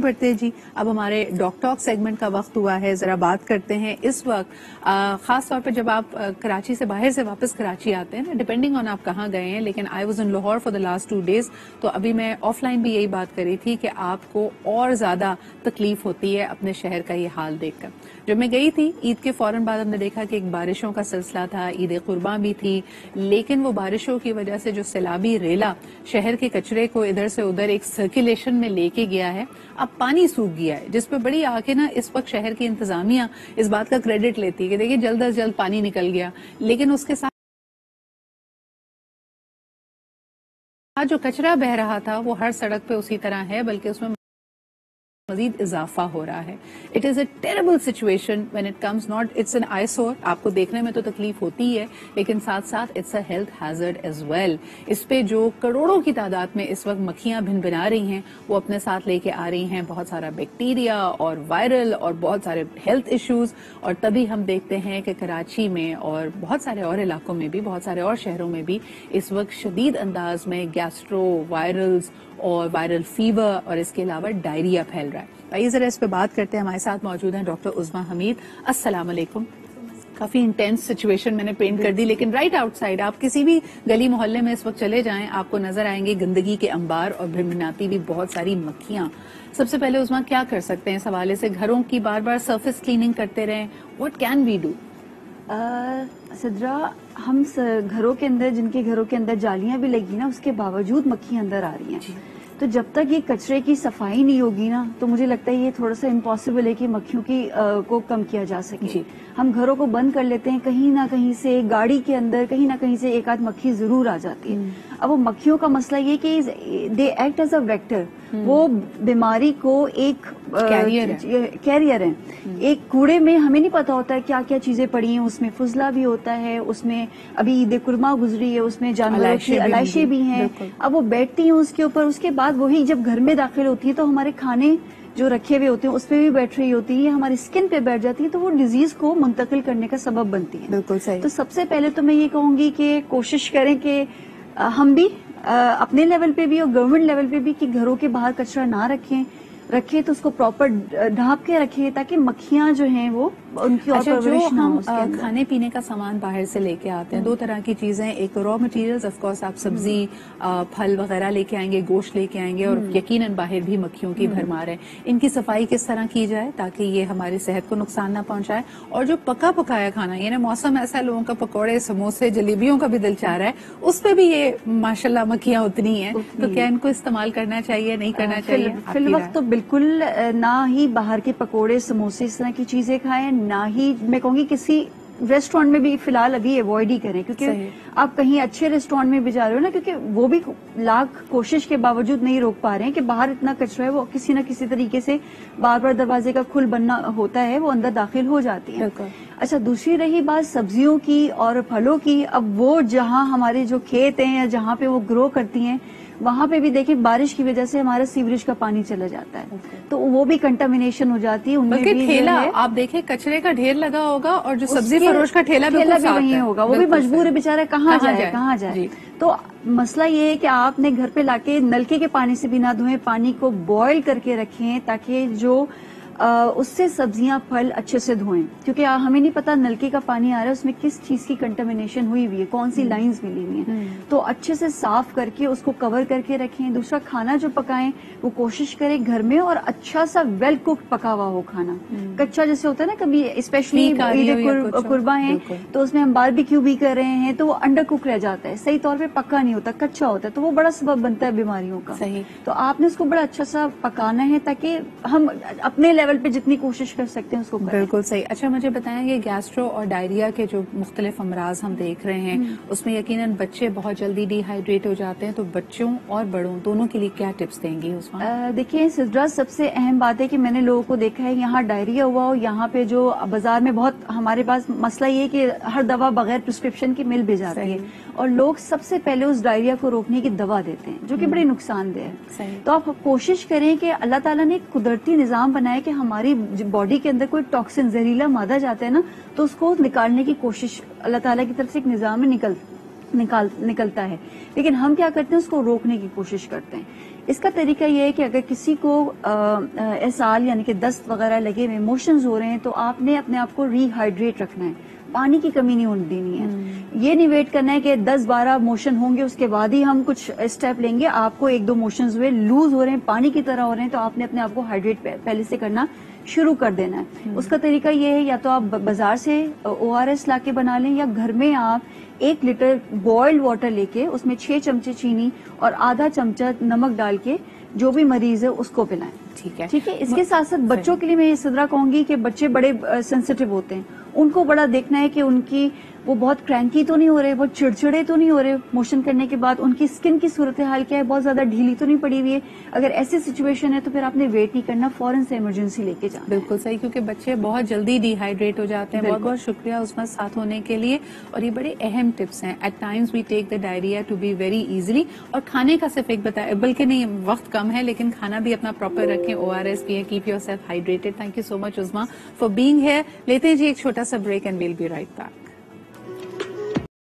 بڑھتے جی اب ہمارے ڈاک ٹاک سیگمنٹ کا وقت ہوا ہے. ذرا بات کرتے ہیں اس وقت خاص طور پہ جب آپ کراچی سے باہر سے واپس کراچی آتے ہیں نا, ڈپینڈنگ آن آپ کہاں گئے ہیں, لیکن I was in Lahore for the last 2 days. تو ابھی میں آف لائن بھی یہی بات کری تھی کہ آپ کو اور زیادہ تکلیف ہوتی ہے اپنے شہر کا یہ حال دیکھ کر. جب میں گئی تھی عید کے فوراً بعد ہم نے دیکھا کہ ایک بارشوں کا سلسلہ تھا, عید قرباں بھی تھی, لیکن وہ بارشوں کی وجہ سے جو سیلابی ریلا شہر کے کچرے کو ادھر سے ادھر ایک سرکولیشن میں لے کے گیا ہے, اب پانی سوکھ گیا ہے, جس پہ بڑی آ کے نا اس وقت شہر کی انتظامیہ اس بات کا کریڈٹ لیتی ہے کہ دیکھیں جلد از جلد پانی نکل گیا, لیکن اس کے ساتھ جو کچرا بہ رہا تھا وہ ہر سڑک پہ اسی طرح ہے, بلکہ اس میں مزید اضافہ ہو رہا ہے. It is a terrible situation when it comes not it's an eyesore. آپ کو دیکھنے میں تو تکلیف ہوتی ہے, لیکن ساتھ ساتھ it's a health hazard as well. اس پہ جو کروڑوں کی تعداد میں اس وقت مکھیاں بھن بھنا رہی ہیں وہ اپنے ساتھ لے کے آ رہی ہیں بہت سارا بیکٹیریا اور وائرل اور بہت سارے ہیلتھ ایشوز. اور تبھی ہم دیکھتے ہیں کہ کراچی میں اور بہت سارے اور علاقوں میں بھی, بہت سارے اور شہروں میں بھی اس وقت شدید انداز میں گیسٹرو وائرلز اور وائرل فیور اور اس کے علاوہ ڈائریا پھیل رہا ہے. آئیے ذرا اس پہ بات کرتے ہیں. ہمارے ساتھ موجود ہیں ڈاکٹر عظمیٰ حمید. السلام علیکم. کافی انٹینس سچویشن میں نے پینٹ کر دی, لیکن رائٹ آؤٹ سائڈ آپ کسی بھی گلی محلے میں اس وقت چلے جائیں آپ کو نظر آئیں گے گندگی کے انبار اور بھنبھناتی بھی بہت ساری مکھیاں. سب سے پہلے عظمیٰ کیا کر سکتے ہیں اس حوالے سے؟ گھروں کی بار بار سرفیس کلیننگ کرتے رہیں, what can we do? Sidra, ہم گھروں کے اندر, جن کے گھروں کے اندر جالیاں بھی لگی نا, اس کے باوجود مکھیاں اندر آ رہی ہیں. تو جب تک یہ کچرے کی صفائی نہیں ہوگی نا, تو مجھے لگتا ہے یہ تھوڑا سا امپاسبل ہے کہ مکھیوں کی کو کم کیا جا سکے. ہم گھروں کو بند کر لیتے ہیں, کہیں نہ کہیں سے گاڑی کے اندر کہیں نہ کہیں سے ایک آدھ مکھی ضرور آ جاتی ہے. اب وہ مکھیوں کا مسئلہ یہ کہ they act as a vector, وہ بیماری کو ایک کیریئر ہیں. ایک کوڑے میں ہمیں نہیں پتا ہوتا ہے کیا کیا چیزیں پڑی ہیں, اس میں فضلہ بھی ہوتا ہے, اس میں ابھی عید قرباں گزری ہے, اس میں جانوروں کی علائشیں بھی ہیں. اب وہ بیٹھتی ہیں اس کے اوپر, اس کے بعد وہی جب گھر میں داخل ہوتی ہے تو ہمارے کھانے جو رکھے ہوئے ہوتے ہیں اس پہ بھی بیٹھ رہی ہوتی ہے, ہماری اسکن پہ بیٹھ جاتی ہے, تو وہ ڈیزیز کو منتقل کرنے کا سبب بنتی ہے. بالکل صحیح. تو سب سے پہلے تو میں یہ کہوں گی کہ کوشش کریں کہ ہم بھی اپنے لیول پہ بھی اور گورنمنٹ لیول پہ بھی کہ گھروں کے باہر کچرا نہ رکھیں تو اس کو پراپر ڈھانپ کے رکھیں تاکہ مکھیاں جو ہیں وہ ان کی اور پرورش نہ ہو. ہم کھانے پینے کا سامان باہر سے لے کے آتے ہیں, 2 طرح کی چیزیں. ایک را مٹیریلز, آف کورس آپ سبزی پھل وغیرہ لے کے آئیں گے, گوشت لے کے آئیں گے, اور یقیناً باہر بھی مکھیوں کی بھرمار ہے. ان کی صفائی کس طرح کی جائے تاکہ یہ ہماری صحت کو نقصان نہ پہنچائے؟ اور جو پکا پکایا کھانا, یعنی موسم ایسا ہے لوگوں کا پکوڑے سموسے جلیبیوں کا بھی دل چاہ رہا ہے, اس پہ بھی یہ ماشاءاللہ مکھیاں اتنی ہیں, تو کیا ان کو استعمال کرنا چاہیے, نہیں کرنا چاہیے؟ فی الوقت تو بالکل نہ ہی باہر کے پکوڑے سموسے اس طرح کی چیزیں کھائیں, نہ ہی میں کہوں گی کسی ریسٹورینٹ میں بھی فی الحال ابھی ایوائڈ ہی کریں, کیونکہ آپ کہیں اچھے ریسٹورینٹ میں بھی جا رہے ہو نا, کیونکہ وہ بھی لاکھ کوشش کے باوجود نہیں روک پا رہے ہیں کہ باہر اتنا کچرا ہے, وہ کسی نہ کسی طریقے سے بار بار دروازے کا کھل بننا ہوتا ہے, وہ اندر داخل ہو جاتی ہے. اچھا, دوسری رہی بات سبزیوں کی اور پھلوں کی, اب وہ جہاں ہمارے جو کھیت ہیں یا جہاں پہ وہ گرو کرتی ہیں وہاں پہ بھی دیکھیں بارش کی وجہ سے ہمارا سیوریج کا پانی چلا جاتا ہے, تو وہ بھی کنٹامینیشن ہو جاتی ہے. بلکہ ٹھیلا آپ دیکھیں کچرے کا ڈھیر لگا ہوگا, اور جو سبزی فروش کا ٹھیلا بھی وہیں ہوگا, وہ بھی مجبور ہے بیچارہ کہاں جائے. تو مسئلہ یہ ہے کہ آپ نے گھر پہ لا کے نلکے کے پانی سے بھی نہ دھوئیں, پانی کو بوائل کر کے رکھیں تاکہ جو اس سے سبزیاں پھل اچھے سے دھوئیں, کیونکہ ہمیں نہیں پتا نلکے کا پانی آ رہا ہے اس میں کس چیز کی کنٹامینیشن ہوئی ہوئی ہے, کون سی لائنز ملی ہوئی ہیں. تو اچھے سے صاف کر کے اس کو کور کر کے رکھیں. دوسرا, کھانا جو پکائیں وہ کوشش کریں گھر میں اور اچھا سا ویل کوکڈ پکا ہوا ہو کھانا. کچا جیسے ہوتا ہے نا کبھی اسپیشلی عید قرباں ہیں تو اس میں ہم باربیکیو بھی کر رہے ہیں تو وہ انڈر کوک رہ جاتا ہے, صحیح طور پہ پکا نہیں ہوتا, کچا ہوتا ہے, تو وہ بڑا سبب بنتا ہے بیماریوں کا. تو آپ نے اس کو بڑا اچھا سا پکانا ہے تاکہ ہم اپنے لیول پہ جتنی کوشش کر سکتے ہیں اس کو کریں. بالکل صحیح. اچھا, مجھے بتائیں کہ گیسٹرو اور ڈائریا کے جو مختلف امراض ہم دیکھ رہے ہیں اس میں یقیناً بچے بہت جلدی ڈی ہائیڈریٹ ہو جاتے ہیں, تو بچوں اور بڑوں دونوں کے لیے کیا ٹپس دیں گی اس وقت؟ دیکھیں سدرا, سب سے اہم بات ہے کہ میں نے لوگوں کو دیکھا ہے یہاں ڈائریا ہوا ہو, یہاں پہ جو بازار میں بہت ہمارے پاس مسئلہ یہ کہ ہر دوا بغیر پرسکرپشن کی مل بھی جاتی ہے, اور لوگ سب سے پہلے اس ڈائریا کو روکنے کی دوا دیتے ہیں جو کہ بڑی نقصان دہ ہے. تو آپ کوشش کریں کہ اللہ تعالیٰ نے ایک قدرتی نظام بنایا کہ ہماری باڈی کے اندر کوئی ٹاکسن زہریلا مادہ جاتا ہے نا, تو اس کو نکالنے کی کوشش اللہ تعالیٰ کی طرف سے ایک نظام میں نکلتا ہے، لیکن ہم کیا کرتے ہیں اس کو روکنے کی کوشش کرتے ہیں. اس کا طریقہ یہ ہے کہ اگر کسی کو اسال یعنی کہ دست وغیرہ لگے ہوئے، موشنز ہو رہے ہیں، تو آپ نے اپنے آپ کو ری ہائیڈریٹ رکھنا ہے، پانی کی کمی نہیں ہونے دینی ہے. یہ نہیں ویٹ کرنا ہے کہ 10-12 موشن ہوں گے اس کے بعد ہی ہم کچھ اسٹیپ لیں گے. آپ کو 1-2 موشنز ہوئے، لوز ہو رہے ہیں، پانی کی طرح ہو رہے ہیں، تو آپ نے اپنے آپ کو ہائیڈریٹ پہلے سے کرنا شروع کر دینا ہے. اس کا طریقہ یہ ہے یا تو آپ بازار سے ORS لا کے بنا لیں، یا گھر میں آپ 1 لیٹر بوائلڈ واٹر لے کے اس میں 6 چمچے چینی اور آدھا چمچہ نمک ڈال کے جو بھی مریض ہے اس کو پلائیں. ٹھیک ہے. اس کے ساتھ ساتھ بچوں کے لیے میں یہ صدرہ کہوں گی کہ بچے بڑے سینسیٹیو ہوتے ہیں، ان کو بڑا دیکھنا ہے کہ ان کی وہ بہت کرینکی تو نہیں ہو رہے، بہت چڑچڑے تو نہیں ہو رہے موشن کرنے کے بعد، ان کی اسکن کی صورتحال کیا ہے، بہت زیادہ ڈھیلی تو نہیں پڑی ہوئی ہے. اگر ایسی سچویشن ہے تو پھر آپ نے ویٹ نہیں کرنا، فوراً سے ایمرجنسی لے کے جانا. بالکل صحیح، کیونکہ بچے بہت جلدی ڈی ہائیڈریٹ ہو جاتے ہیں. بہت بہت شکریہ عظمیٰ ساتھ ہونے کے لیے، اور یہ بڑے اہم ٹپس ہیں. At times we take the diarrhoea to be very easily, اور کھانے کا صرف ایک بتایا، بلکہ نہیں وقت کم ہے لیکن کھانا بھی اپنا پراپر رکھیں، ORS پیئیں، keep yourself hydrated. Thank you so much Uzma for being here. لیتے ہیں جی ایک چھوٹا سا break and we'll be right back.